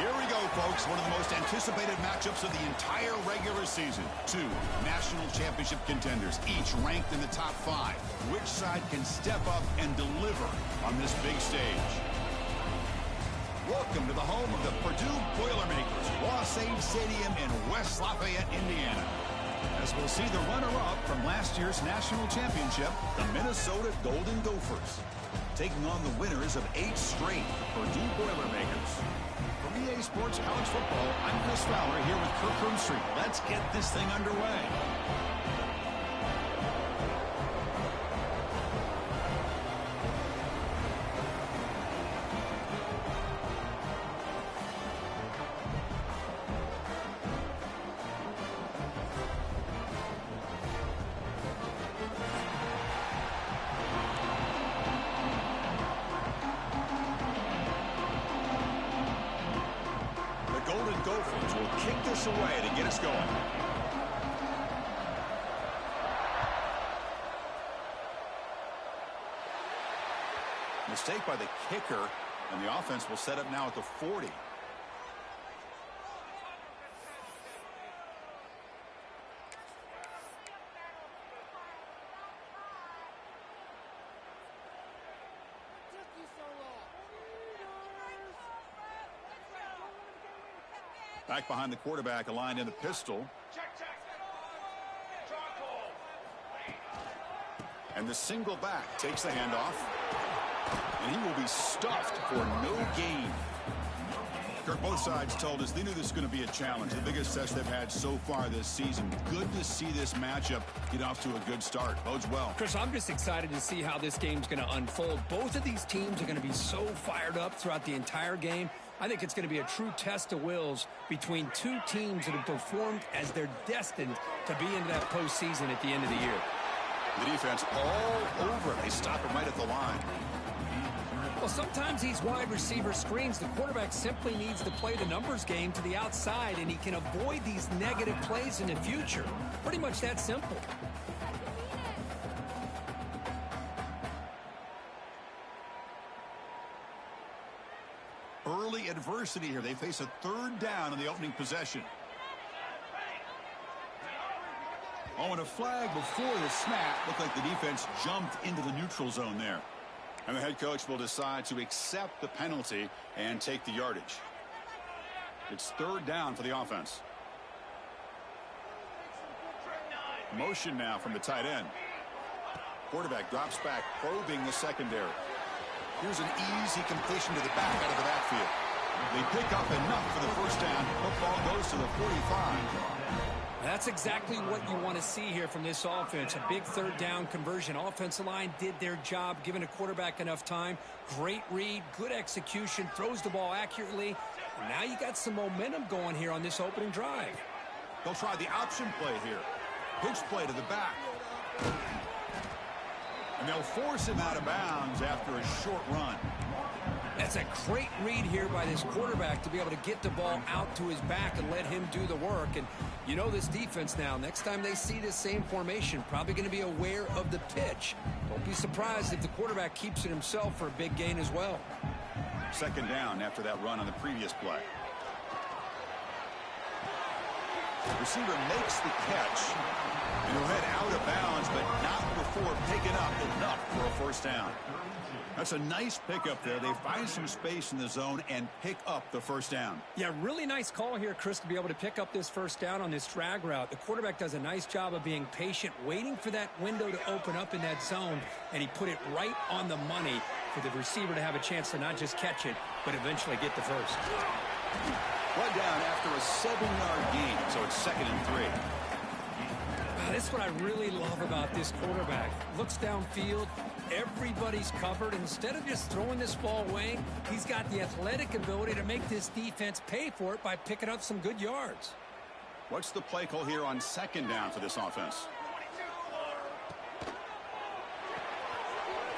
Here we go, folks. One of the most anticipated matchups of the entire regular season. Two national championship contenders, each ranked in the top 5. Which side can step up and deliver on this big stage? Welcome to the home of the Purdue Boilermakers, Ross-Ade Stadium in West Lafayette, Indiana. As we'll see the runner-up from last year's national championship, the Minnesota Golden Gophers, taking on the winners of 8 straight Purdue Boilermakers. From EA Sports College Football, I'm Chris Fowler here with Kirk Roomstreet. Let's get this thing underway. Gophers will kick this away to get us going. Mistake by the kicker, and the offense will set up now at the 40. Back behind the quarterback, aligned in the pistol. And the single back takes the handoff. And he will be stuffed for no gain. Kirk, both sides told us they knew this was going to be a challenge. The biggest test they've had so far this season. Good to see this matchup get off to a good start. Bodes well. Chris, I'm just excited to see how this game's going to unfold. Both of these teams are going to be so fired up throughout the entire game. I think it's going to be a true test of wills between two teams that have performed as they're destined to be into that postseason at the end of the year. The defense all over it. They stop him right at the line. Well, sometimes these wide receiver screens, the quarterback simply needs to play the numbers game to the outside, and he can avoid these negative plays in the future. Pretty much that simple. Early adversity here. They face a third down in the opening possession. Oh, and a flag before the snap. Looked like the defense jumped into the neutral zone there. And the head coach will decide to accept the penalty and take the yardage. It's third down for the offense. Motion now from the tight end. Quarterback drops back, probing the secondary. Here's an easy completion to the back out of the backfield. They pick up enough for the first down. Football goes to the 45. That's exactly what you want to see here from this offense. A big third down conversion. Offensive line did their job, giving a quarterback enough time. Great read, good execution, throws the ball accurately. And now you got some momentum going here on this opening drive. They'll try the option play here. Pitch play to the back. And they'll force him out of bounds after a short run. That's a great read here by this quarterback to be able to get the ball out to his back and let him do the work. And you know this defense now, next time they see this same formation, probably going to be aware of the pitch. Don't be surprised if the quarterback keeps it himself for a big gain as well. Second down after that run on the previous play. The receiver makes the catch, and he'll head out of bounds, but not before picking up enough for a first down. That's a nice pickup there. They find some space in the zone and pick up the first down. Yeah, really nice call here, Chris, to be able to pick up this first down on this drag route. The quarterback does a nice job of being patient, waiting for that window to open up in that zone, and he put it right on the money for the receiver to have a chance to not just catch it, but eventually get the first. One down after a 7-yard gain, so it's 2nd and 3. This is what I really love about this quarterback. Looks downfield, everybody's covered. Instead of just throwing this ball away, he's got the athletic ability to make this defense pay for it by picking up some good yards. What's the play call here on second down for this offense?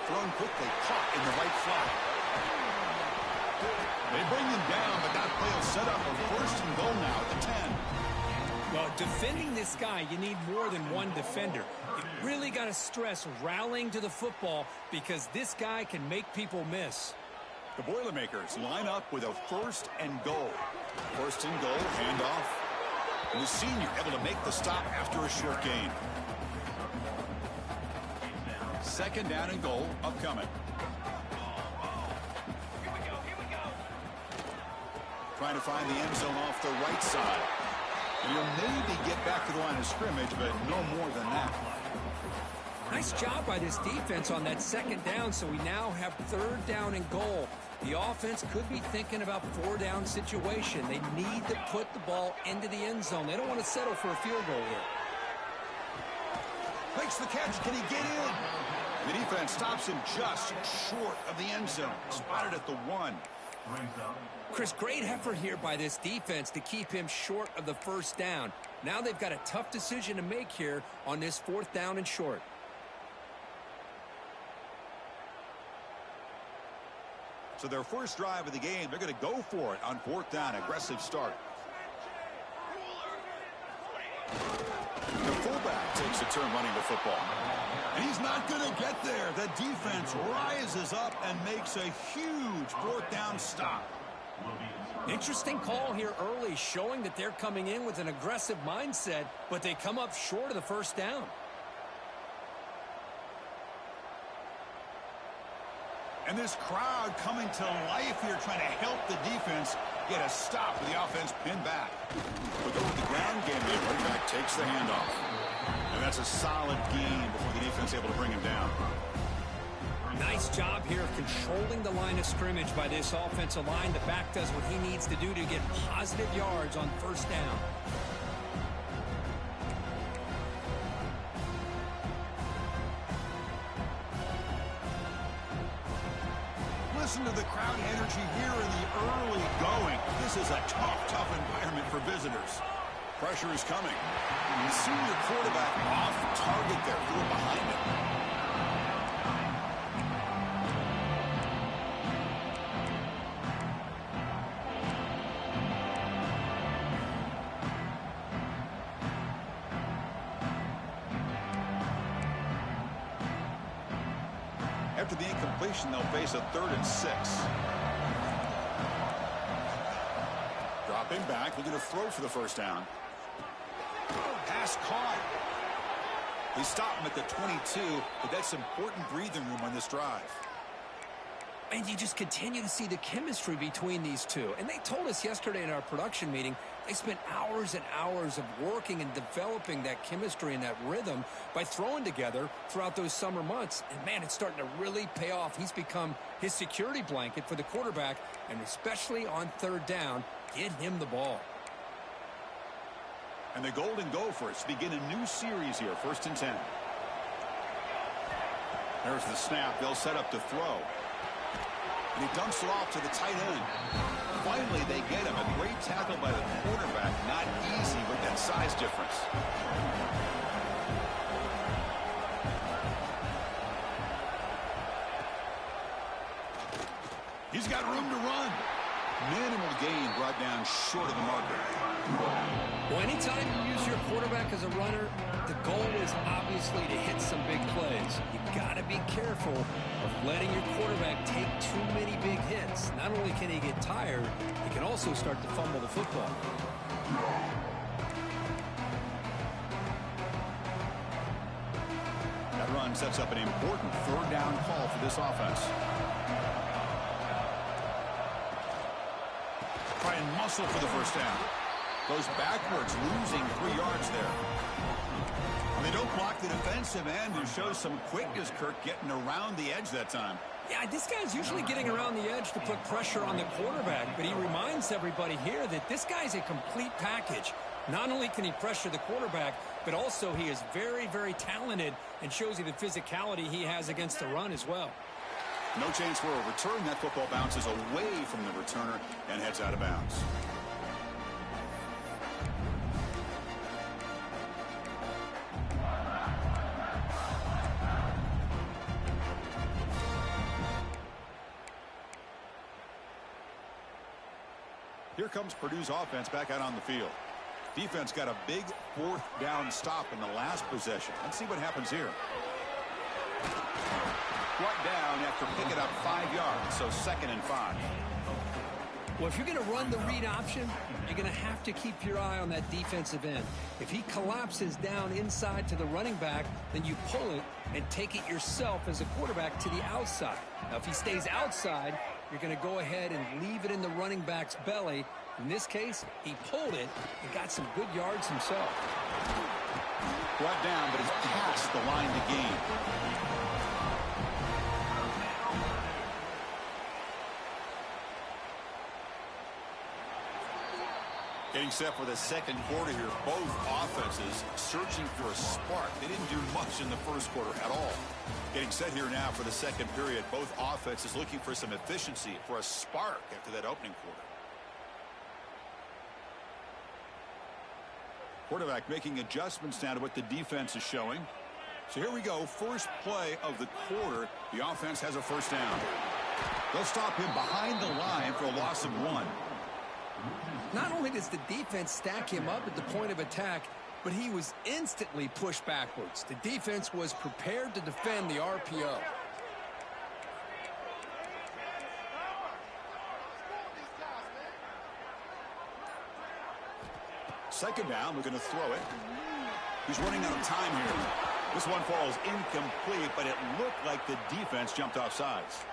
Thrown quickly, caught in the right flat. They bring him down, but that play will set up a first and goal now at the 10. Well, defending this guy, you need more than one defender. You really got to stress rallying to the football because this guy can make people miss. The Boilermakers line up with a 1st and goal. 1st and goal, handoff. And the senior able to make the stop after a short gain. 2nd down and goal upcoming. Trying to find the end zone off the right side. And he'll maybe get back to the line of scrimmage, but no more than that. Nice job by this defense on that 2nd down, so we now have 3rd down and goal. The offense could be thinking about 4-down situation. They need to put the ball into the end zone. They don't want to settle for a field goal here. Makes the catch. Can he get in? The defense stops him just short of the end zone. Spotted at the 1. Chris, great effort here by this defense to keep him short of the 1st down. Now they've got a tough decision to make here on this 4th down and short. So their first drive of the game, they're going to go for it on 4th down. Aggressive start. The fullback takes a turn running the football. And he's not going to get there. The defense rises up and makes a huge 4th down stop. Interesting call here early, showing that they're coming in with an aggressive mindset, but they come up short of the 1st down. And this crowd coming to life here, trying to help the defense get a stop with the offense pinned back. But over the ground game, the running back takes the handoff. And that's a solid gain before the defense able to bring him down. Nice job here of controlling the line of scrimmage by this offensive line. The back does what he needs to do to get positive yards on 1st down. Listen to the crowd energy here in the early going. This is a tough environment for visitors. Pressure is coming. The senior quarterback off target there, threw behind him. After the incompletion, they'll face a 3rd and 6. Dropping back, looking to throw for the 1st down. Pass caught. They stop him at the 22, but that's important breathing room on this drive. And you just continue to see the chemistry between these two. And they told us yesterday in our production meeting, they spent hours and hours of working and developing that chemistry and that rhythm by throwing together throughout those summer months. And, man, it's starting to really pay off. He's become his security blanket for the quarterback, and especially on 3rd down, get him the ball. And the Golden Gophers begin a new series here, 1st and 10. There's the snap. They'll set up to throw. And he dumps it off to the tight end. Finally, they get him. A great tackle by the quarterback. Not easy with that size difference. He's got room to run. Minimal gain brought down short of the marker. Well, anytime you use your quarterback as a runner, the goal is obviously to hit some big plays. You've got to be careful of letting your quarterback take too many big hits. Not only can he get tired, he can also start to fumble the football. That run sets up an important 3rd down call for this offense. Try and muscle for the 1st down. Goes backwards, losing 3 yards there. And they don't block the defensive end, who shows some quickness, Kirk, getting around the edge that time. Yeah, this guy's usually getting around the edge to put pressure on the quarterback, but he reminds everybody here that this guy's a complete package. Not only can he pressure the quarterback, but also he is very, very talented and shows you the physicality he has against the run as well. No chance for a return. That football bounces away from the returner and heads out of bounds. Here comes Purdue's offense back out on the field. Defense got a big 4th down stop in the last possession. Let's see what happens here. Brought down after picking up 5 yards, so 2nd and 5. Well, if you're going to run the read option, you're going to have to keep your eye on that defensive end. If he collapses down inside to the running back, then you pull it and take it yourself as a quarterback to the outside. Now, if he stays outside, you're going to go ahead and leave it in the running back's belly. In this case, he pulled it and got some good yards himself. Brought down, but it's past the line to gain. Getting set for the second quarter here. Both offenses searching for a spark. They didn't do much in the first quarter at all. Getting set here now for the second period. Both offenses looking for some efficiency, for a spark after that opening quarter. Quarterback making adjustments now to what the defense is showing. So here we go. First play of the quarter. The offense has a first down. They'll stop him behind the line for a loss of 1. Not only does the defense stack him up at the point of attack, but he was instantly pushed backwards. The defense was prepared to defend the RPO. Second down, we're going to throw it. He's running out of time here. This one falls incomplete, but it looked like the defense jumped off sides.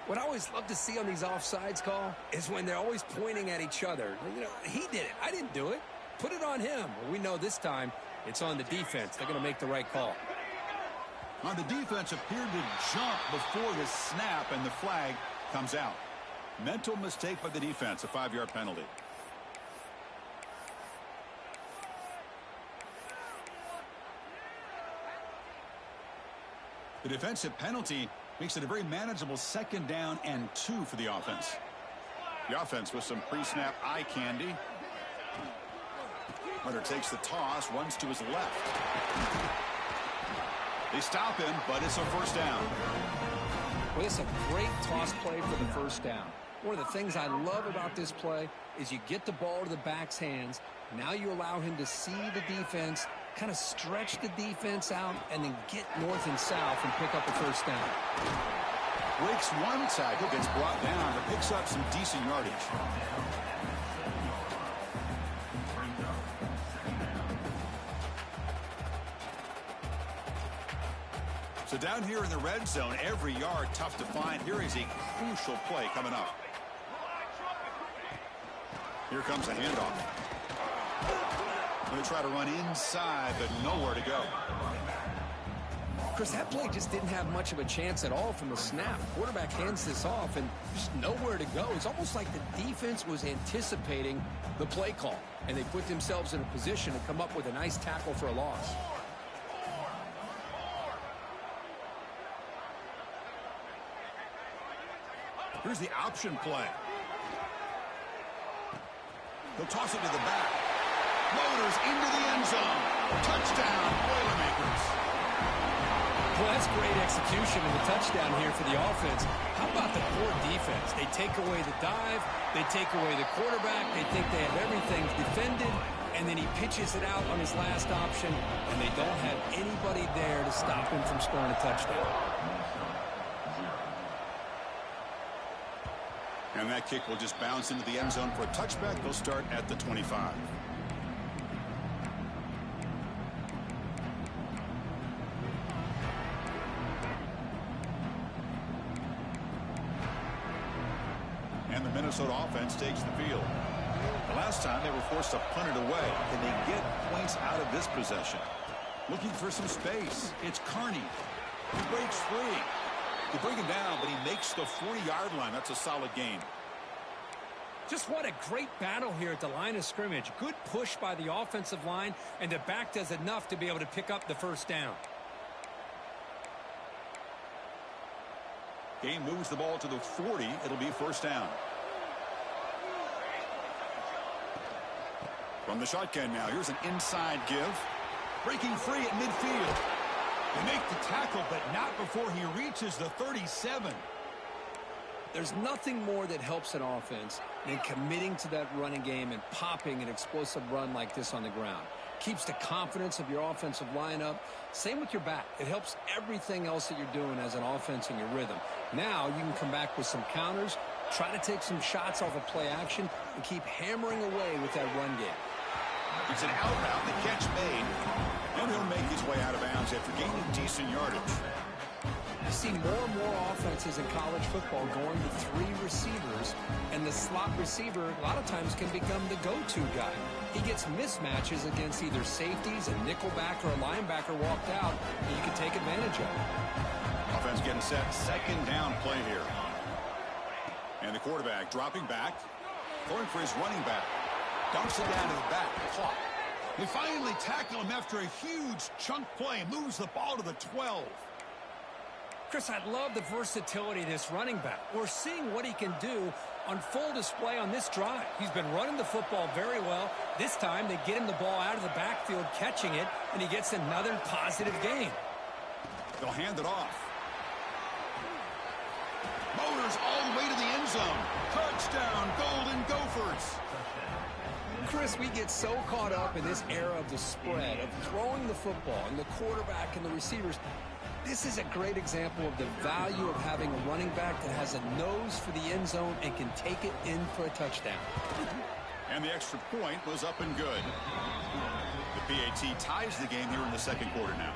What I always love to see on these offsides call is when they're always pointing at each other. You know, he did it. I didn't do it. Put it on him. Well, we know this time it's on the defense. They're going to make the right call. The defense appeared to jump before the snap, and the flag comes out. Mental mistake by the defense, a 5-yard penalty. The defensive penalty makes it a very manageable 2nd down and 2 for the offense. The offense with some pre-snap eye candy. Runner takes the toss, runs to his left. They stop him, but it's a first down. Well, it's a great toss play for the first down. One of the things I love about this play is you get the ball to the back's hands. Now you allow him to see the defense, kind of stretch the defense out, and then get north and south and pick up a first down. Breaks one tackle, gets brought down, but picks up some decent yardage. So down here in the red zone, every yard tough to find. Here is a crucial play coming up. Here comes a handoff. Going to try to run inside, but nowhere to go. Chris, that play just didn't have much of a chance at all from the snap. Quarterback hands this off and just nowhere to go. It's almost like the defense was anticipating the play call, and they put themselves in a position to come up with a nice tackle for a loss. Here's the option play. He'll toss it to the back. Motors into the end zone. Touchdown, Boilermakers. Well, that's great execution and the touchdown here for the offense. How about the poor defense? They take away the dive. They take away the quarterback. They think they have everything defended. And then he pitches it out on his last option, and they don't have anybody there to stop him from scoring a touchdown. And that kick will just bounce into the end zone for a touchback. They'll start at the 25. And the Minnesota offense takes the field. The last time they were forced to punt it away. Can they get points out of this possession? Looking for some space. It's Carney. He breaks free. They bring him down, but he makes the 40-yard line. That's a solid gain. Just what a great battle here at the line of scrimmage. Good push by the offensive line, and the back does enough to be able to pick up the first down. Game moves the ball to the 40. It'll be first down. From the shotgun now, here's an inside give. Breaking free at midfield. They make the tackle, but not before he reaches the 37. There's nothing more that helps an offense than committing to that running game and popping an explosive run like this on the ground. Keeps the confidence of your offensive line up. Same with your back. It helps everything else that you're doing as an offense in your rhythm. Now you can come back with some counters, try to take some shots off of play action, and keep hammering away with that run game. It's an out route, the catch made, and he'll make his way out of bounds after gaining decent yardage. You see more and more offenses in college football going to 3 receivers, and the slot receiver a lot of times can become the go-to guy. He gets mismatches against either safeties, a nickelback, or a linebacker walked out, and you can take advantage of it. Offense getting set, second down play here. And the quarterback dropping back, going for his running back. Dumps it down to the back, caught. They finally tackle him after a huge chunk play, moves the ball to the 12. Chris, I love the versatility of this running back. We're seeing what he can do on full display on this drive. He's been running the football very well. This time, they get him the ball out of the backfield, catching it, and he gets another positive gain. They'll hand it off. Motors all the way to the end zone. Touchdown, Golden Gophers. Chris, we get so caught up in this era of the spread, of throwing the football, and the quarterback and the receivers. This is a great example of the value of having a running back that has a nose for the end zone and can take it in for a touchdown. And the extra point was up and good. The PAT ties the game here in the second quarter now.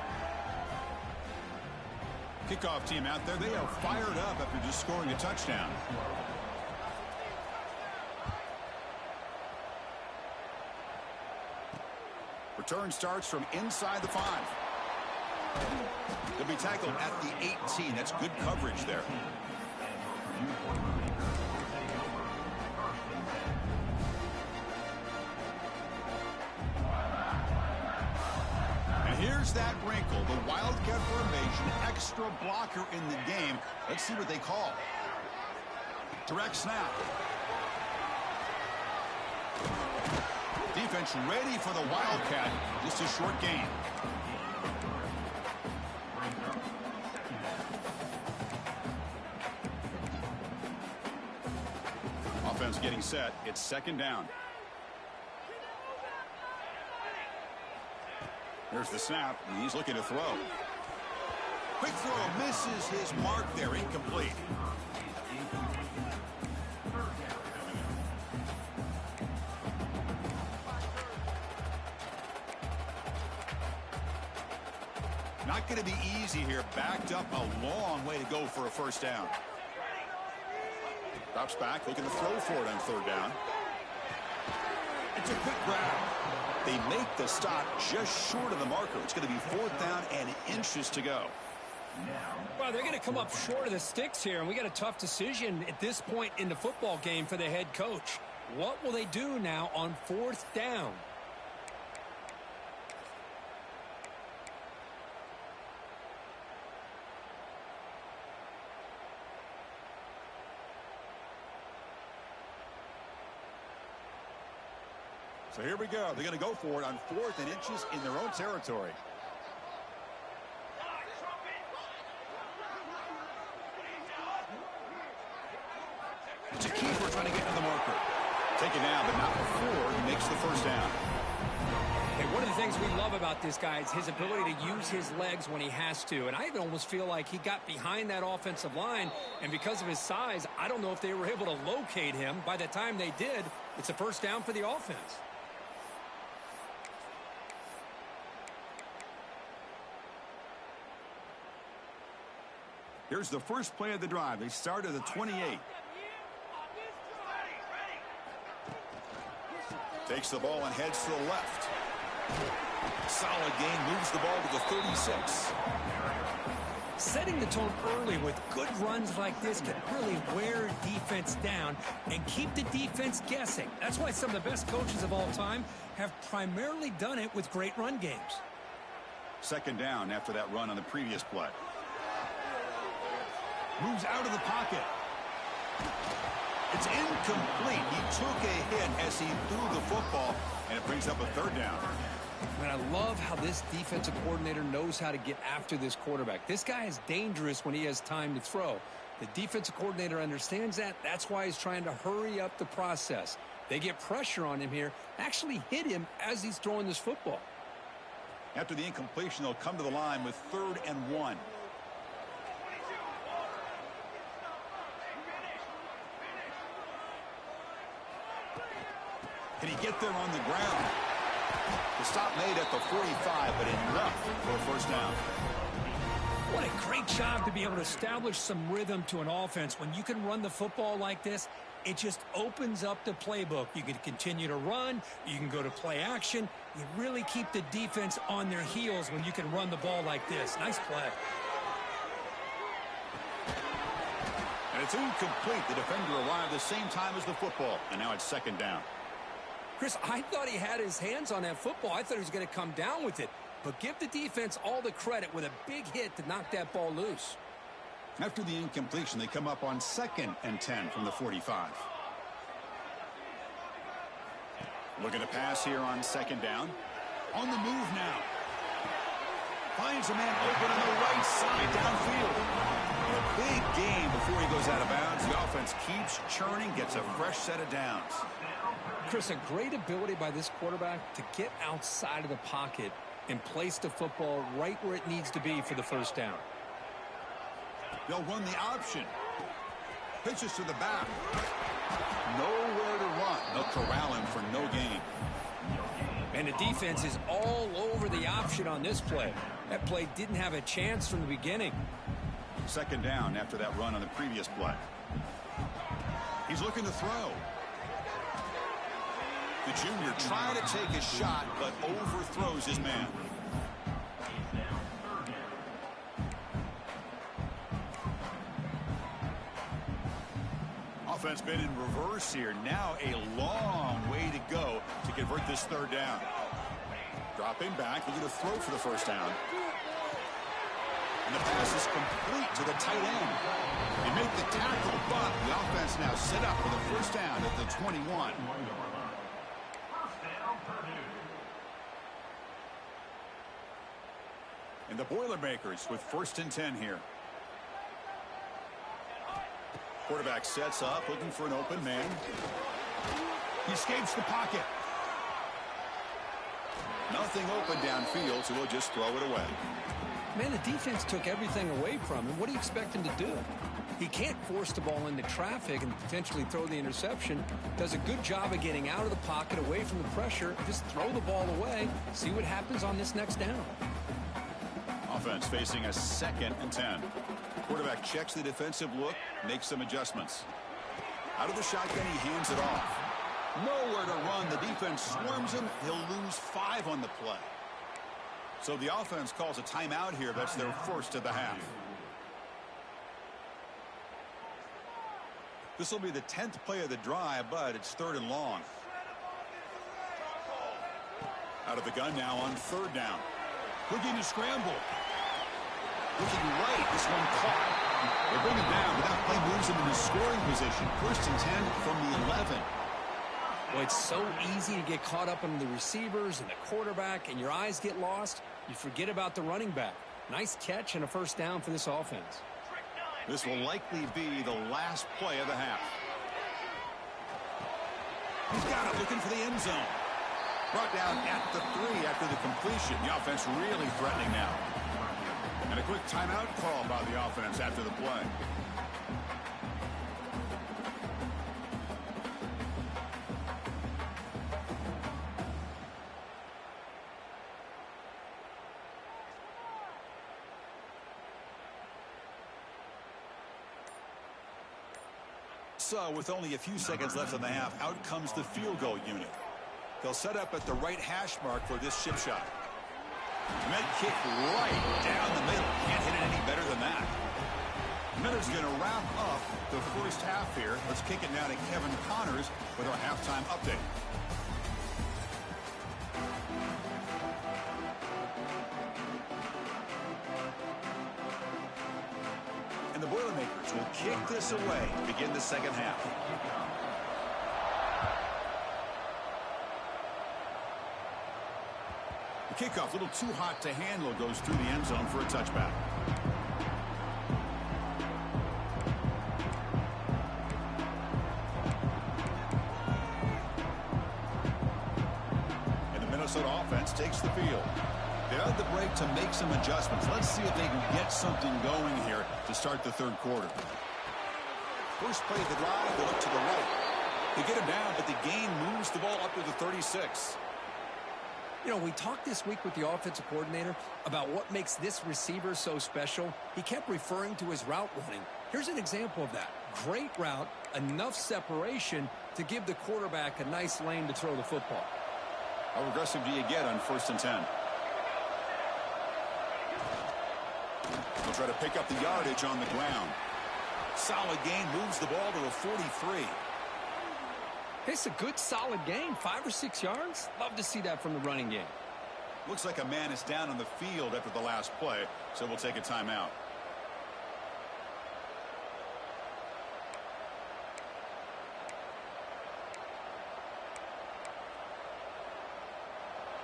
Kickoff team out there, they are fired up after just scoring a touchdown. Return starts from inside the 5. They'll be tackled at the 18. That's good coverage there. And here's that wrinkle. The Wildcat formation, extra blocker in the game. Let's see what they call. Direct snap. Defense ready for the Wildcat. Just a short gain. Offense getting set. It's second down. Here's the snap, and he's looking to throw. Quick throw misses his mark there. Incomplete. Not going to be easy here. Backed up a long way to go for a first down. Drops back, looking to throw for it on third down. It's a quick grab. They make the stop just short of the marker. It's going to be fourth down and inches to go. Well, they're going to come up short of the sticks here, and we got a tough decision at this point in the football game for the head coach. What will they do now on fourth down? So here we go. They're going to go for it on 4th and inches in their own territory. It's a keeper trying to get to the marker. Take it down, but not before he makes the first down. Hey, one of the things we love about this guy is his ability to use his legs when he has to. And I even almost feel like he got behind that offensive line, and because of his size, I don't know if they were able to locate him. By the time they did, it's a first down for the offense. Here's the first play of the drive. They start at the 28. Takes the ball and heads to the left. Solid gain, moves the ball to the 36. Setting the tone early with good runs like this can really wear defense down and keep the defense guessing. That's why some of the best coaches of all time have primarily done it with great run games. Second down after that run on the previous play. Moves out of the pocket. It's incomplete. He took a hit as he threw the football, and it brings up a third down. And I love how this defensive coordinator knows how to get after this quarterback. This guy is dangerous when he has time to throw. The defensive coordinator understands that. That's why he's trying to hurry up the process. They get pressure on him here, actually hit him as he's throwing this football. After the incompletion, they'll come to the line with 3rd and 1. Can he get there on the ground? The stop made at the 45, but enough for a first down. What a great job to be able to establish some rhythm to an offense. When you can run the football like this, it just opens up the playbook. You can continue to run. You can go to play action. You really keep the defense on their heels when you can run the ball like this. Nice play. And it's incomplete. The defender arrived the same time as the football, and now it's 2nd down. Chris, I thought he had his hands on that football. I thought he was going to come down with it. But give the defense all the credit with a big hit to knock that ball loose. After the incompletion, they come up on 2nd and 10 from the 45. Looking to pass here on 2nd down. On the move now. Finds a man open on the right side downfield. A big gain before he goes out of bounds. The offense keeps churning, gets a fresh set of downs. Chris, a great ability by this quarterback to get outside of the pocket and place the football right where it needs to be for the first down. They'll run the option. Pitches to the back. Nowhere to run. They'll corral him for no gain. And the defense is all over the option on this play. That play didn't have a chance from the beginning. 2nd down after that run on the previous play. He's looking to throw. The junior trying to take a shot, but overthrows his man. Offense been in reverse here. Now a long way to go to convert this 3rd down. Dropping back, looking to throw for the first down. And the pass is complete to the tight end. They make the tackle, but the offense now set up for the first down at the 21. And the Boilermakers with 1st and 10 here. Quarterback sets up, looking for an open man. He escapes the pocket. Nothing open downfield, so he'll just throw it away. Man, the defense took everything away from him. What do you expect him to do? He can't force the ball into traffic and potentially throw the interception. Does a good job of getting out of the pocket, away from the pressure. Just throw the ball away. See what happens on this next down. Offense facing a 2nd and 10. Quarterback checks the defensive look, makes some adjustments. Out of the shotgun, he hands it off. Nowhere to run. The defense swarms him. He'll lose 5 on the play. So the offense calls a timeout here. That's their first of the half. This will be the 10th play of the drive, but it's 3rd and long. Out of the gun now on 3rd down. Looking to scramble. Looking right. This one caught. They bring him down, but that play moves him into scoring position. 1st and 10 from the 11. Well, it's so easy to get caught up in the receivers and the quarterback, and your eyes get lost. You forget about the running back. Nice catch and a first down for this offense. This will likely be the last play of the half. He's got it, looking for the end zone. Brought down at the 3 after the completion. The offense really threatening now. And a quick timeout call by the offense after the play. So with only a few seconds left in the half, out comes the field goal unit. They'll set up at the right hash mark for this chip shot. Med kick right down the middle. Can't hit it any better than that. Miller's going to wrap up the first half here. Let's kick it now to Kevin Connors with our halftime update. And the Boilermakers will kick this away to begin the second half. The kickoff, a little too hot to handle, goes through the end zone for a touchback. And the Minnesota offense takes the field. They've had the break to make some adjustments. Let's see if they can get something going here to start the third quarter. First play of the drive, they look to the right. They get him down, but the gain moves the ball up to the 36. You know, we talked this week with the offensive coordinator about what makes this receiver so special. He kept referring to his route running. Here's an example of that. Great route, enough separation to give the quarterback a nice lane to throw the football. How aggressive do you get on 1st and 10? They'll try to pick up the yardage on the ground. Solid gain, moves the ball to a 43. It's a good, solid gain, 5 or 6 yards. Love to see that from the running game. Looks like a man is down on the field after the last play, so we'll take a timeout.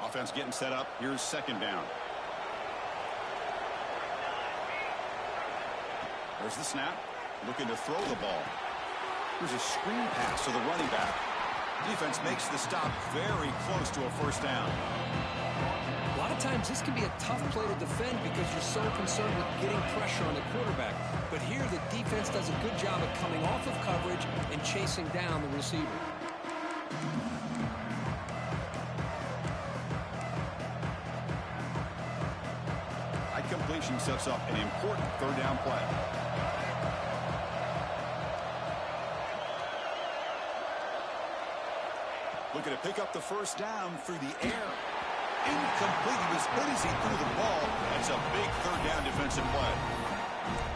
Offense getting set up. Here's 2nd down. There's the snap. Looking to throw the ball. Here's a screen pass to the running back. Defense makes the stop very close to a 1st down. A lot of times this can be a tough play to defend because you're so concerned with getting pressure on the quarterback. But here the defense does a good job of coming off of coverage and chasing down the receiver. High completion sets up an important 3rd down play. Looking to pick up the 1st down through the air. Incomplete. He was good as he threw the ball. That's a big 3rd down defensive play.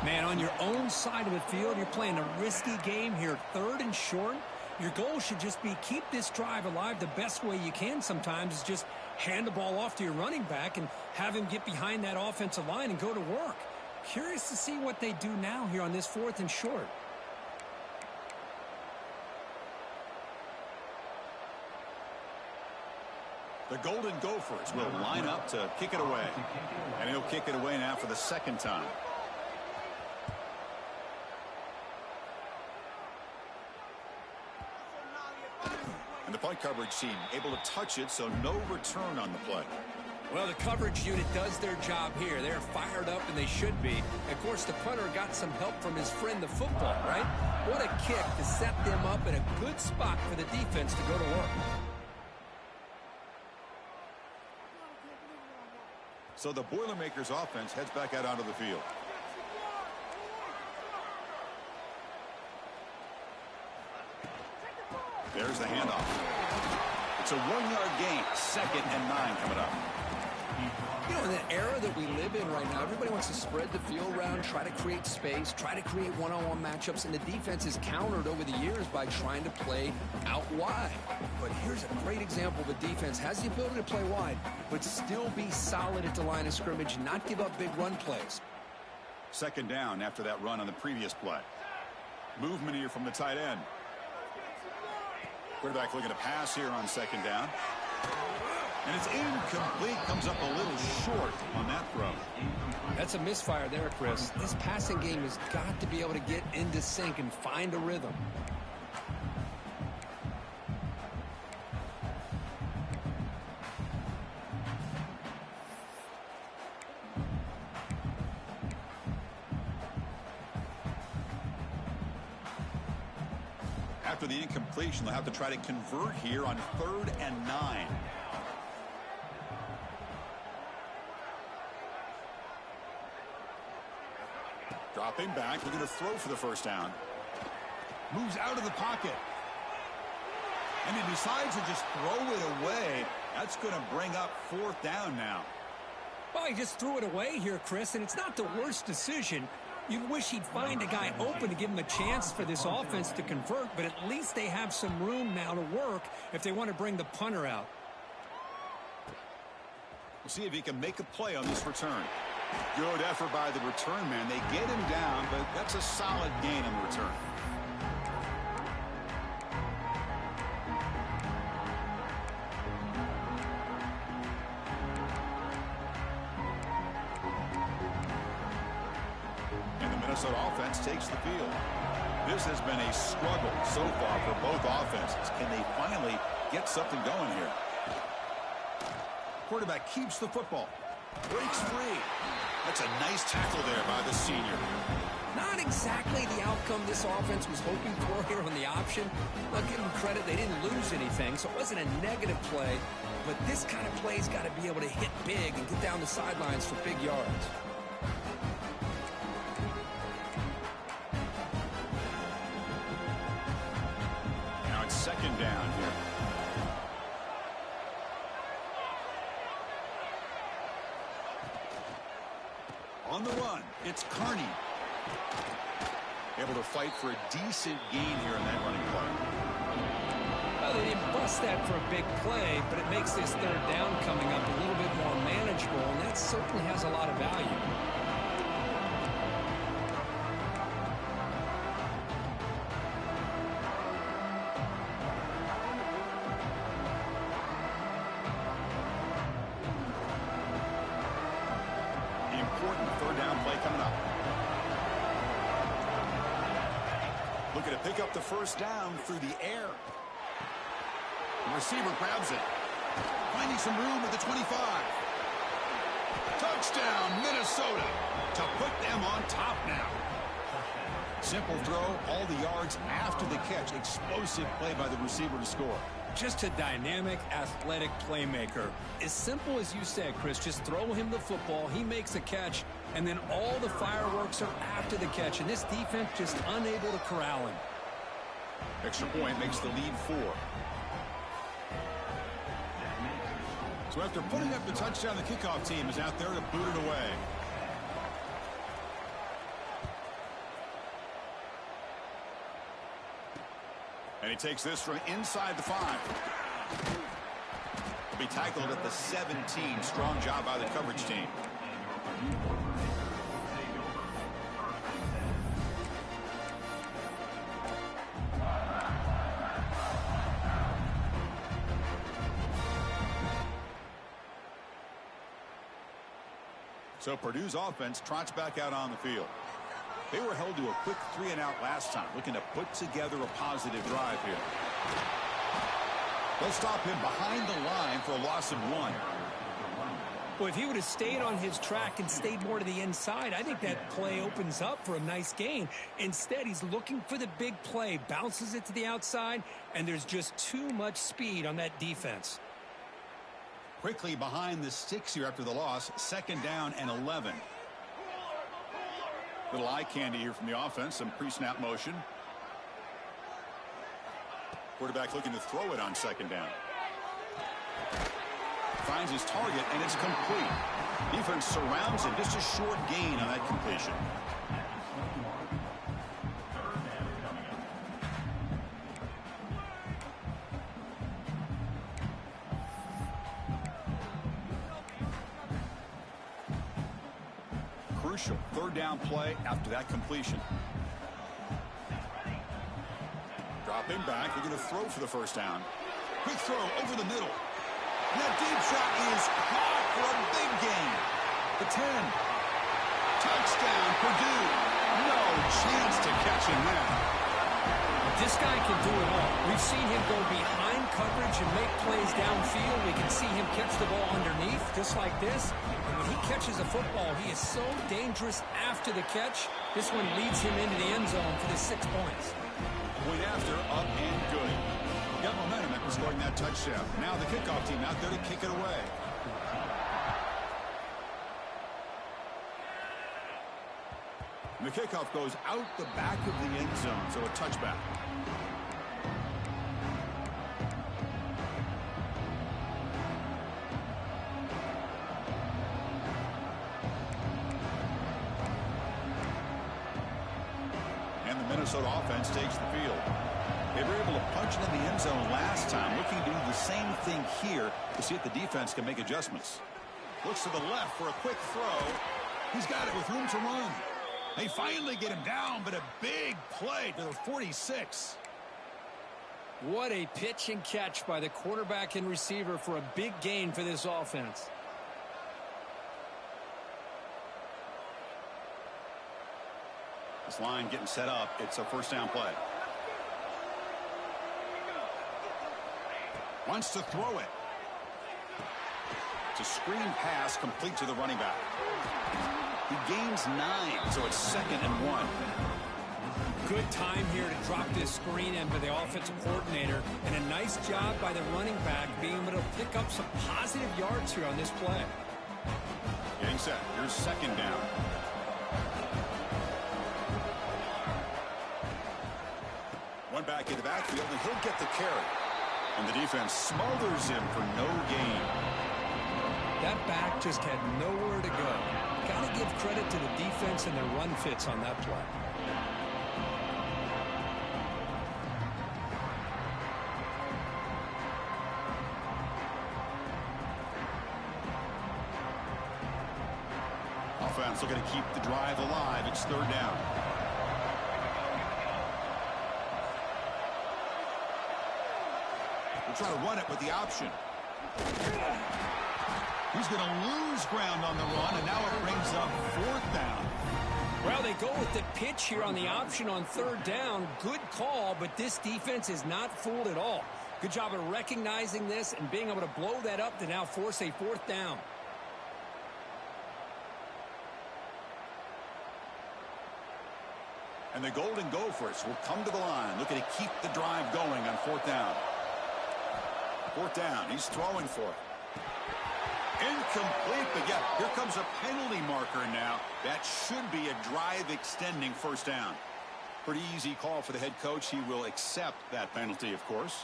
Man, on your own side of the field, you're playing a risky game here. 3rd and short. Your goal should just be keep this drive alive the best way you can sometimes is just hand the ball off to your running back and have him get behind that offensive line and go to work. Curious to see what they do now here on this 4th and short. The Golden Gophers will line up to kick it away. And he'll kick it away now for the 2nd time. And the punt coverage team able to touch it, so no return on the play. Well, the coverage unit does their job here. They're fired up, and they should be. Of course, the punter got some help from his friend, the football, right? What a kick to set them up in a good spot for the defense to go to work. So the Boilermakers offense heads back out onto the field. There's the handoff. It's a 1-yard gain. 2nd and 9 coming up. You know, in the era that we live in right now, everybody wants to spread the field around, try to create space, try to create one-on-one matchups, and the defense is countered over the years by trying to play out wide. But here's a great example of a defense has the ability to play wide, but still be solid at the line of scrimmage, not give up big run plays. 2nd down after that run on the previous play. Movement here from the tight end. Quarterback looking to pass here on 2nd down. And it's incomplete. Comes up a little short on that throw. That's a misfire there, Chris. This passing game has got to be able to get into sync and find a rhythm. After the incompletion, they'll have to try to convert here on 3rd and 9. Dropping back, looking to throw for the 1st down. Moves out of the pocket. And he decides to just throw it away. That's going to bring up 4th down now. Well, he just threw it away here, Chris, and it's not the worst decision. You'd wish he'd find a guy open to give him a chance for this offense to convert, but at least they have some room now to work if they want to bring the punter out. We'll see if he can make a play on this return. Good effort by the return man. They get him down, but that's a solid gain on the return. And the Minnesota offense takes the field. This has been a struggle so far for both offenses. Can they finally get something going here? Quarterback keeps the football. Breaks free. That's a nice tackle there by the senior. Not exactly the outcome this offense was hoping for here on the option. I'll give them credit, they didn't lose anything, so it wasn't a negative play. But this kind of play's got to be able to hit big and get down the sidelines for big yards. Now it's second down here. On the run, it's Carney. Able to fight for a decent gain here in that running play. Well, they didn't bust that for a big play, but it makes this third down coming up a little bit more manageable, and that certainly has a lot of value. The important third down play coming up. Looking to pick up the first down through the air. The receiver grabs it. Finding some room at the 25. Touchdown, Minnesota, to put them on top now. Simple throw, all the yards after the catch. Explosive play by the receiver to score. Just a dynamic, athletic playmaker. As simple as you said, Chris, just throw him the football, he makes a catch, and then all the fireworks are after the catch, and this defense just unable to corral him. Extra point makes the lead 4. So after putting up the touchdown, the kickoff team is out there to boot it away. And he takes this from inside the 5. He'll be tackled at the 17. Strong job by the coverage team. So Purdue's offense trots back out on the field. They were held to a quick 3-and-out last time, looking to put together a positive drive here. They'll stop him behind the line for a loss of 1. Well, if he would have stayed on his track and stayed more to the inside, I think that play opens up for a nice gain. Instead, he's looking for the big play, bounces it to the outside, and there's just too much speed on that defense. Quickly behind the 6 here after the loss. Second down and 11. Little eye candy here from the offense. Some pre-snap motion. Quarterback looking to throw it on second down. Finds his target, and it's complete. Defense surrounds him. Just a short gain on that completion. Crucial third down play after that completion. Dropping back, they're going to throw for the first down. Quick throw over the middle. And that deep shot is caught for a big gain. The 10. Touchdown, Purdue. No chance to catch him now. This guy can do it all. We've seen him go behind coverage and make plays downfield. We can see him catch the ball underneath, just like this. And when he catches a football, he is so dangerous after the catch. This one leads him into the end zone for the 6 points. Point after, up and good. Got momentum after scoring that touchdown. Now the kickoff team out there to kick it away. And the kickoff goes out the back of the end zone, so a touchback. And the Minnesota offense takes the field. They were able to punch it in the end zone last time, looking to do the same thing here to see if the defense can make adjustments. Looks to the left for a quick throw. He's got it with room to run. They finally get him down, but a big play to the 46. What a pitch and catch by the quarterback and receiver for a big gain for this offense. This line getting set up. It's a first down play. Wants to throw it. It's a screen pass complete to the running back. He gains 9, so it's 2nd and 1. Good time here to drop this screen in by the offensive coordinator, and a nice job by the running back being able to pick up some positive yards here on this play. Getting set. Here's 2nd down. One back in the backfield, and he'll get the carry. And the defense smothers him for no gain. That back just had nowhere to go. Got to give credit to the defense and their run fits on that play. Offense looking to keep the drive alive. It's 3rd down. We'll try to run it with the option. He's going to lose ground on the run, and now it brings up 4th down. Well, they go with the pitch here on the option on 3rd down. Good call, but this defense is not fooled at all. Good job of recognizing this and being able to blow that up to now force a 4th down. And the Golden Gophers will come to the line, looking to keep the drive going on 4th down. 4th down, he's throwing for it. Incomplete, but yeah, here comes a penalty marker now. That should be a drive-extending 1st down. Pretty easy call for the head coach. He will accept that penalty, of course.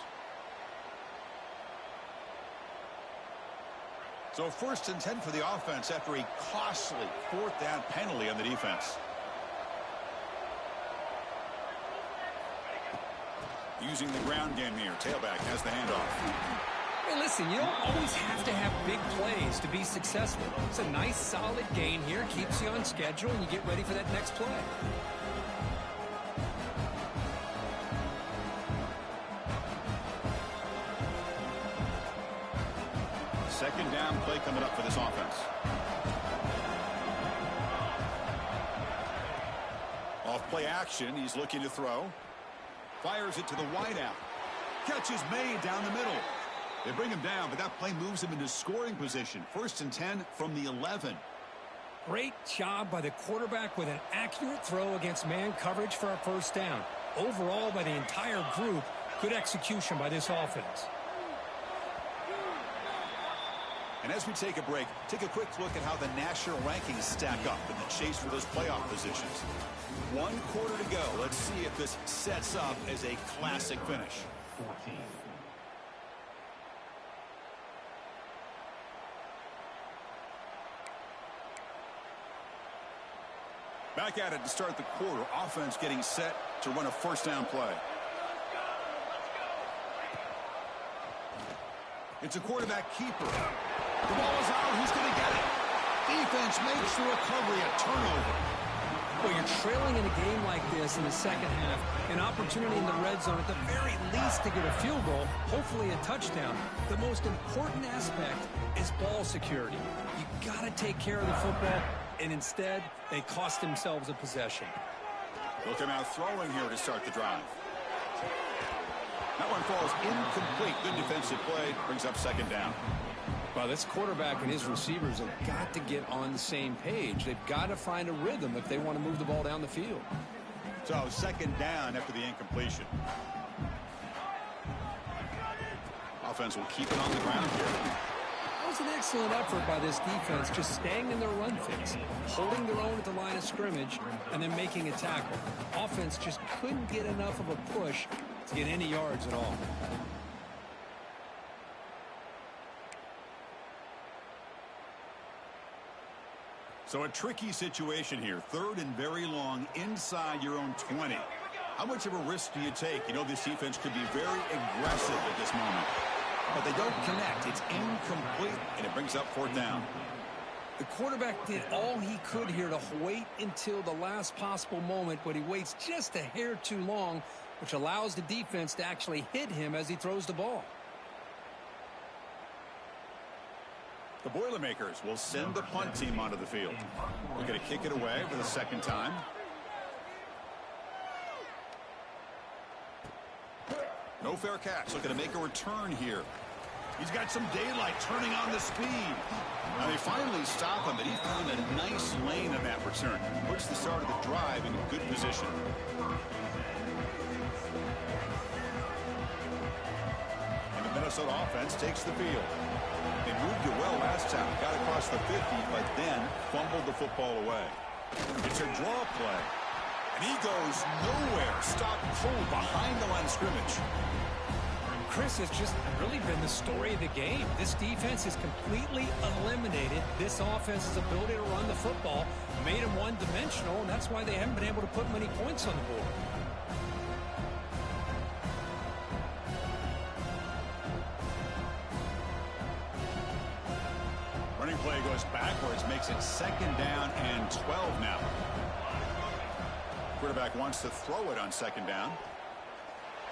So 1st and 10 for the offense after a costly 4th down penalty on the defense. Using the ground game here. Tailback has the handoff. Hey, listen, you don't always have to have big plays to be successful. It's a nice, solid gain here. Keeps you on schedule, and you get ready for that next play. Second down play coming up for this offense. Off play action. He's looking to throw. Fires it to the wideout. Catch is made down the middle. They bring him down, but that play moves him into scoring position. 1st and 10 from the 11. Great job by the quarterback with an accurate throw against man coverage for a 1st down. Overall, by the entire group, good execution by this offense. And as we take a break, take a quick look at how the national rankings stack up in the chase for those playoff positions. 1 quarter to go. Let's see if this sets up as a classic finish. 14. Back at it to start the quarter. Offense getting set to run a 1st down play. It's a quarterback keeper. The ball is out. Who's going to get it? Defense makes the recovery, a turnover. Well, you're trailing in a game like this in the 2nd half. An opportunity in the red zone at the very least to get a field goal, hopefully a touchdown. The most important aspect is ball security. You got to take care of the football, and instead, they cost themselves a possession. Look him out throwing here to start the drive. That one falls incomplete. Good defensive play. Brings up 2nd down. Well, this quarterback and his receivers have got to get on the same page. They've got to find a rhythm if they want to move the ball down the field. So 2nd down after the incompletion. Offense will keep it on the ground here. That was an excellent effort by this defense, just staying in their run fix, holding their own at the line of scrimmage, and then making a tackle. Offense just couldn't get enough of a push to get any yards at all. So a tricky situation here. 3rd and very long inside your own 20. How much of a risk do you take? You know this defense could be very aggressive at this moment. But they don't connect. It's incomplete, and it brings up 4th down. The quarterback did all he could here to wait until the last possible moment, but he waits just a hair too long, which allows the defense to actually hit him as he throws the ball. The Boilermakers will send the punt team onto the field. We're going to kick it away for the 2nd time. No fair catch. Looking to make a return here. He's got some daylight turning on the speed. Now they finally stop him, but he found a nice lane on that return. Puts the start of the drive in good position. And the Minnesota offense takes the field. They moved it well last time. Got across the 50, but then fumbled the football away. It's a draw play. And he goes nowhere. Stopped cold behind the line of scrimmage. Chris, has just really been the story of the game. This defense has completely eliminated this offense's ability to run the football, made them one-dimensional, and that's why they haven't been able to put many points on the board. Running play goes backwards, makes it 2nd down and 12 now. Quarterback wants to throw it on 2nd down.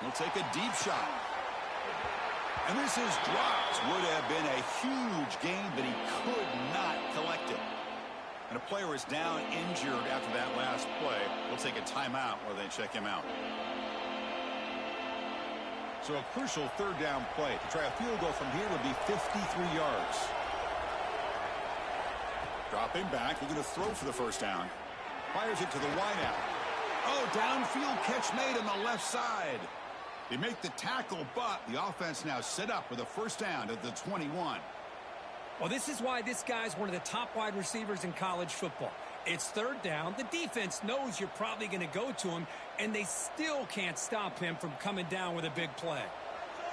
He'll take a deep shot. And this is dropped. Would have been a huge gain, but he could not collect it. And a player is down injured after that last play. We'll take a timeout while they check him out. So a crucial 3rd down play. To try a field goal from here would be 53 yards. Dropping back, looking to throw for the 1st down. Fires it to the wideout. Oh, downfield catch made on the left side. They make the tackle, but the offense now set up with a 1st down at the 21. Well, this is why this guy's one of the top wide receivers in college football. It's 3rd down. The defense knows you're probably going to go to him, and they still can't stop him from coming down with a big play.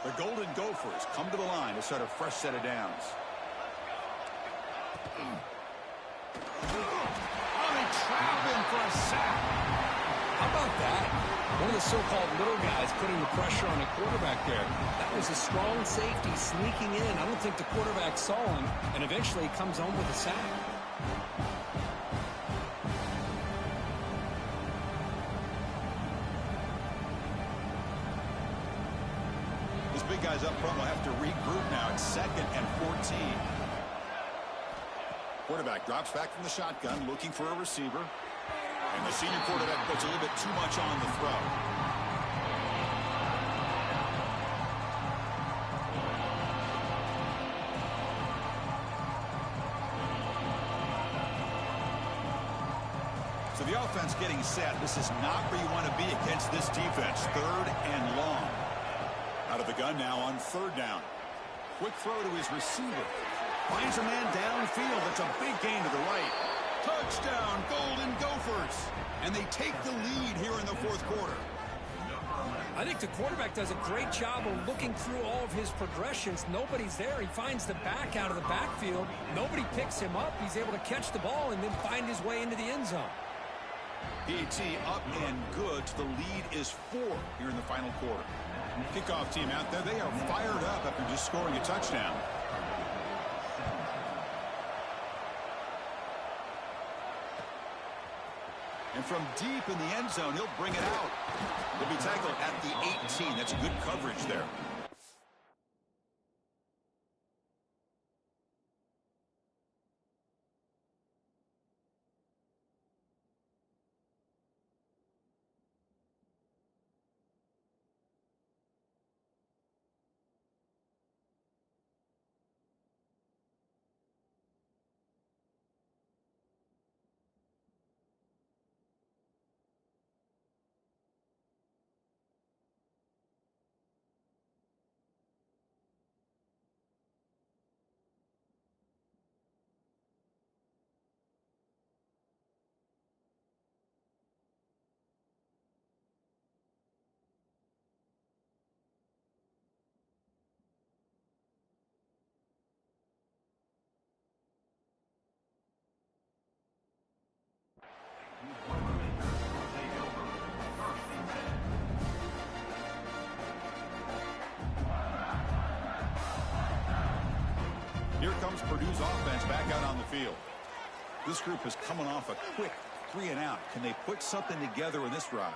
The Golden Gophers come to the line to start a fresh set of downs. Oh, they trap him for a sack. How about that? One of the so-called little guys putting the pressure on a quarterback there. That was a strong safety sneaking in. I don't think the quarterback saw him, and eventually comes home with a sack. These big guys up front will have to regroup now. It's 2nd and 14. Quarterback drops back from the shotgun, looking for a receiver. And the senior quarterback puts a little bit too much on the throw. So the offense getting set. This is not where you want to be against this defense. 3rd and long. Out of the gun now on 3rd down. Quick throw to his receiver. Finds a man downfield. That's a big gain to the right. Touchdown, Golden Gophers. And they take the lead here in the 4th quarter. I think the quarterback does a great job of looking through all of his progressions. Nobody's there. He finds the back out of the backfield. Nobody picks him up. He's able to catch the ball and then find his way into the end zone. PAT up and good. The lead is 4 here in the final quarter. Kickoff team out there. They are fired up after just scoring a touchdown. And from deep in the end zone, he'll bring it out. He'll be tackled at the 18. That's good coverage there. Here comes Purdue's offense back out on the field. This group is coming off a quick 3-and-out. Can they put something together in this drive?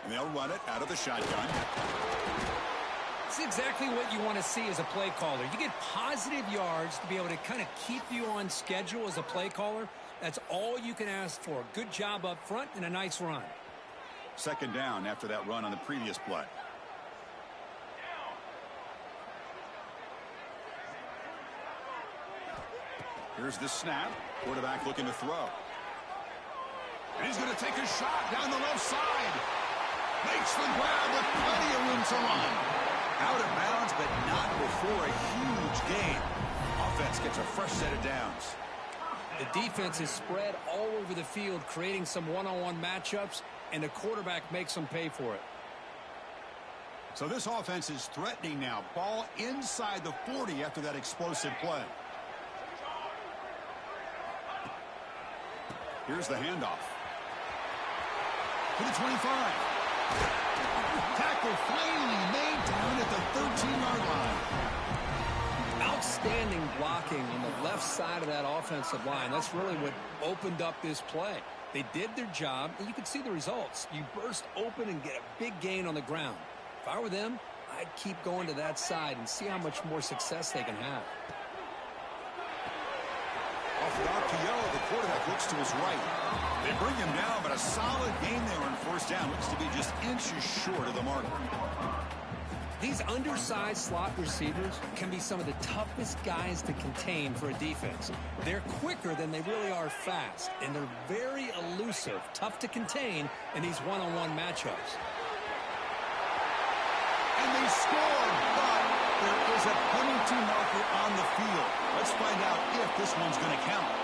And they'll run it out of the shotgun. It's exactly what you want to see as a play caller. You get positive yards to be able to kind of keep you on schedule as a play caller. That's all you can ask for. Good job up front and a nice run. 2nd down after that run on the previous play. Here's the snap. Quarterback looking to throw. And he's going to take a shot down the left side. Makes the grab with plenty of room to run. Out of bounds, but not before a huge gain. Offense gets a fresh set of downs. The defense is spread all over the field, creating some one-on-one matchups, and the quarterback makes them pay for it. So this offense is threatening now. Ball inside the 40 after that explosive play. Here's the handoff. To the 25. Tackle finally made down at the 13-yard line. Outstanding blocking on the left side of that offensive line. That's really what opened up this play. They did their job, and you could see the results. You burst open and get a big gain on the ground. If I were them, I'd keep going to that side and see how much more success they can have. Off the RPO, the quarterback looks to his right. They bring him down, but a solid gain there on first down. Looks to be just inches short of the marker. These undersized slot receivers can be some of the toughest guys to contain for a defense. They're quicker than they really are fast, and they're very elusive, tough to contain in these one-on-one matchups. And they scored, but there is a penalty marker on the field. Let's find out if this one's going to count.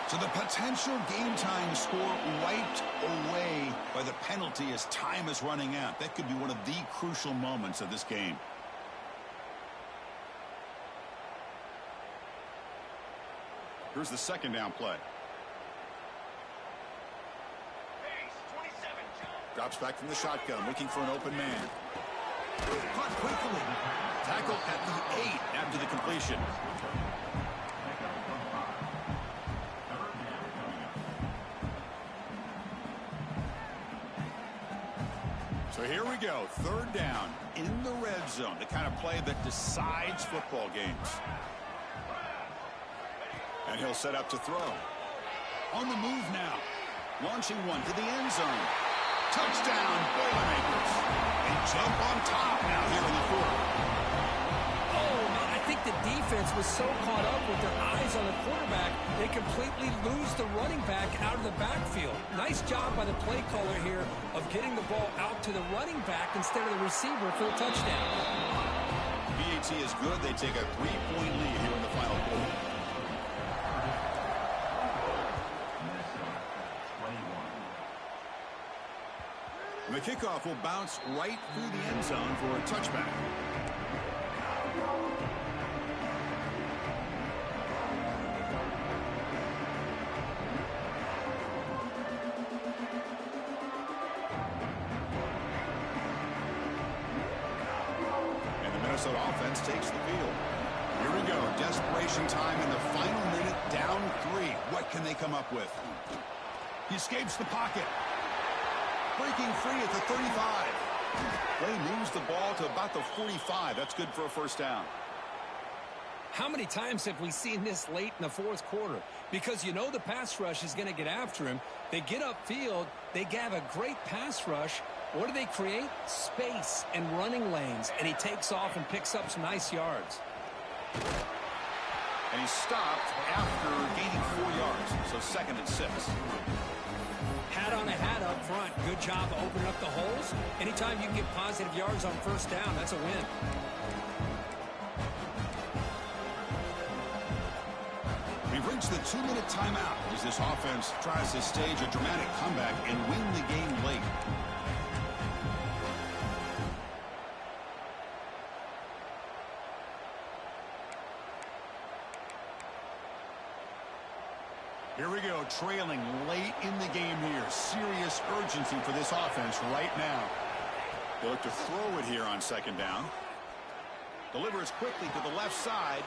So the potential game-time score wiped away by the penalty as time is running out. That could be one of the crucial moments of this game. Here's the second down play. Drops back from the shotgun, looking for an open man. Caught quickly. Tackle at the 8 after the completion. So here we go, third down in the red zone, the kind of play that decides football games. And he'll set up to throw. On the move now, launching one to the end zone. Touchdown, Boilermakers. They jump on top now here in the fourth. Oh, man, I think the defense was so caught up with their eyes on the quarterback, they completely lose the running back out of the backfield. Nice job by the play caller here of getting the ball out to the running back instead of the receiver for the touchdown. BAT is good. They take a 3-point lead here in the final quarter. The kickoff will bounce right through the end zone for a touchback. And the Minnesota offense takes the field. Here we go. Desperation time in the final minute, down 3. What can they come up with? He escapes the pocket. Breaking free at the 35. They moves the ball to about the 45. That's good for a first down. How many times have we seen this late in the fourth quarter? Because you know the pass rush is going to get after him. They get upfield. They have a great pass rush. What do they create? Space and running lanes. And he takes off and picks up some nice yards. And he stopped after gaining 4 yards. So 2nd and 6. Hat on a hat up front. Good job of opening up the holes. Anytime you can get positive yards on first down, that's a win. We've reached the 2-minute timeout as this offense tries to stage a dramatic comeback and win the game late. Here we go, trailing late in the game here. Serious urgency for this offense right now. They look to throw it here on 2nd down. Delivers quickly to the left side.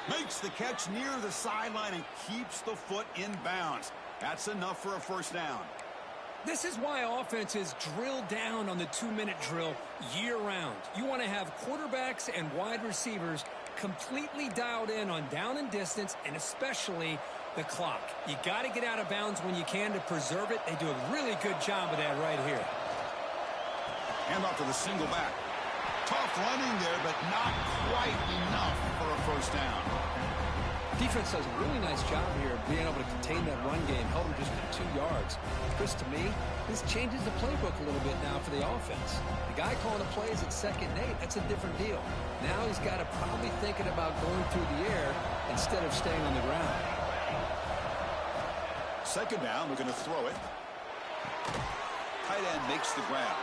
Makes the catch near the sideline and keeps the foot in bounds. That's enough for a first down. This is why offenses drill down on the 2-minute drill year-round. You want to have quarterbacks and wide receivers completely dialed in on down and distance, and especially the clock. You got to get out of bounds when you can to preserve it. They do a really good job of that right here. Hand off to the single back. Tough running there, but not quite enough for a first down. Defense does a really nice job here of being able to contain that run game, held him just to 2 yards. Chris, to me, this changes the playbook a little bit now for the offense. The guy calling the plays at 2nd and 8, that's a different deal. Now he's got to probably thinking about going through the air instead of staying on the ground. 2nd down, we're going to throw it. Tight end makes the grab.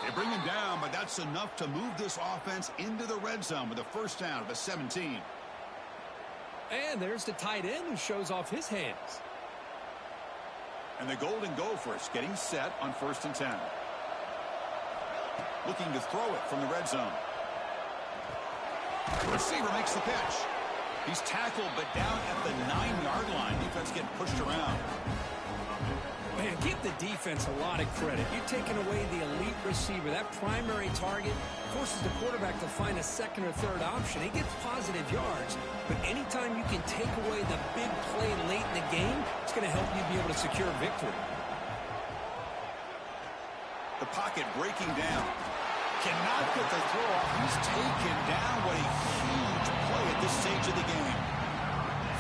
They bring him down, but that's enough to move this offense into the red zone with a 1st down at the 17. And there's the tight end who shows off his hands. And the Golden Gophers getting set on 1st and 10. Looking to throw it from the red zone. The receiver makes the pitch. He's tackled, but down at the 9-yard line. Defense getting pushed around. Man, give the defense a lot of credit. You're taking away the elite receiver. That primary target forces the quarterback to find a 2nd or 3rd option. He gets positive yards, but anytime you can take away the big play late in the game, it's going to help you be able to secure victory. The pocket breaking down. Cannot get the throw off. He's taken down. What a huge play at this stage of the game.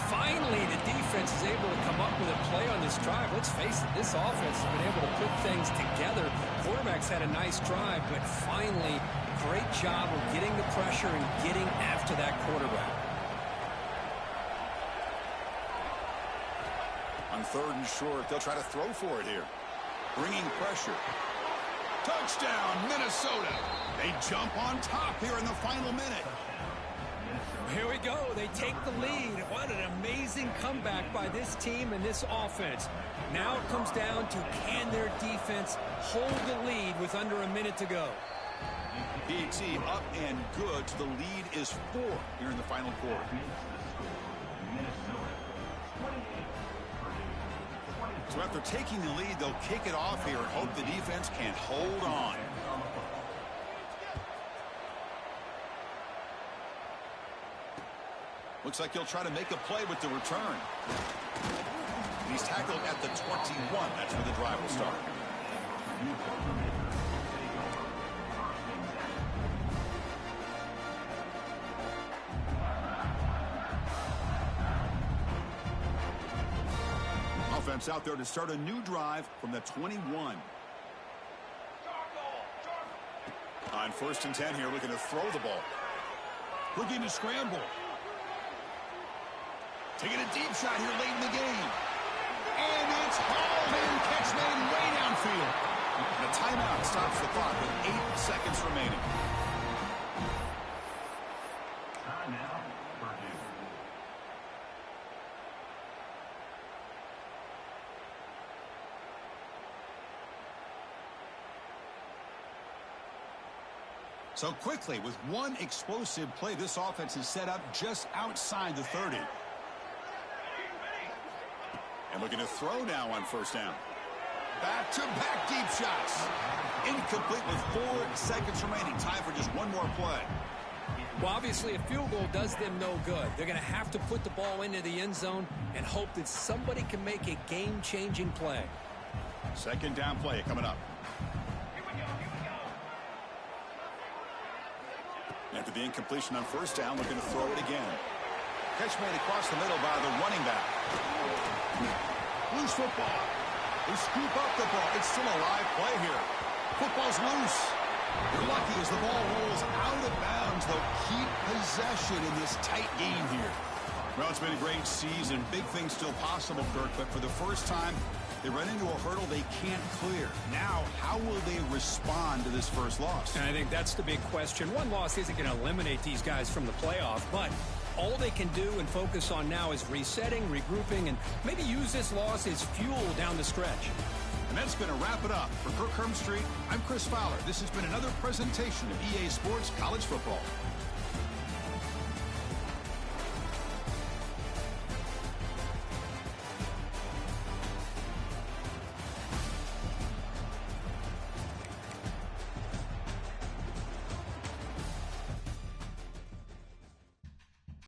Finally, the defense is able to come up with a play on this drive. Let's face it, this offense has been able to put things together. Quarterback's had a nice drive, but finally, great job of getting the pressure and getting after that quarterback. On 3rd and short, they'll try to throw for it here. Bringing pressure. Touchdown, Minnesota. They jump on top here in the final minute. Here we go. They take the lead. What an amazing comeback by this team and this offense. Now it comes down to, can their defense hold the lead with under a minute to go? BT up and good. So the lead is 4 here in the final quarter. So after taking the lead, they'll kick it off here and hope the defense can hold on. Looks like he'll try to make a play with the return. He's tackled at the 21. That's where the drive will start. Offense out there to start a new drive from the 21. On 1st and 10 here, looking to throw the ball. Looking to scramble. Taking a deep shot here late in the game. And it's hauled in. Catch made way downfield. And a timeout stops the clock with 8 seconds remaining. So quickly, with one explosive play, this offense is set up just outside the 30. And looking to throw now on 1st down. Back-to-back deep shots. Incomplete with 4 seconds remaining. Time for just one more play. Well, obviously, a field goal does them no good. They're going to have to put the ball into the end zone and hope that somebody can make a game-changing play. 2nd down play coming up. After the incompletion on 1st down, looking to throw it again. Catch made across the middle by the running back. Loose football. They scoop up the ball. It's still a live play here. Football's loose. They're lucky as the ball rolls out of bounds. They'll keep possession in this tight game here. Well, it's been a great season. Big things still possible, Kirk, but for the first time, they run into a hurdle they can't clear. Now, how will they respond to this first loss? And I think that's the big question. One loss isn't going to eliminate these guys from the playoff, but all they can do and focus on now is resetting, regrouping, and maybe use this loss as fuel down the stretch. And that's going to wrap it up. For Kirk Street, I'm Chris Fowler. This has been another presentation of EA Sports College Football.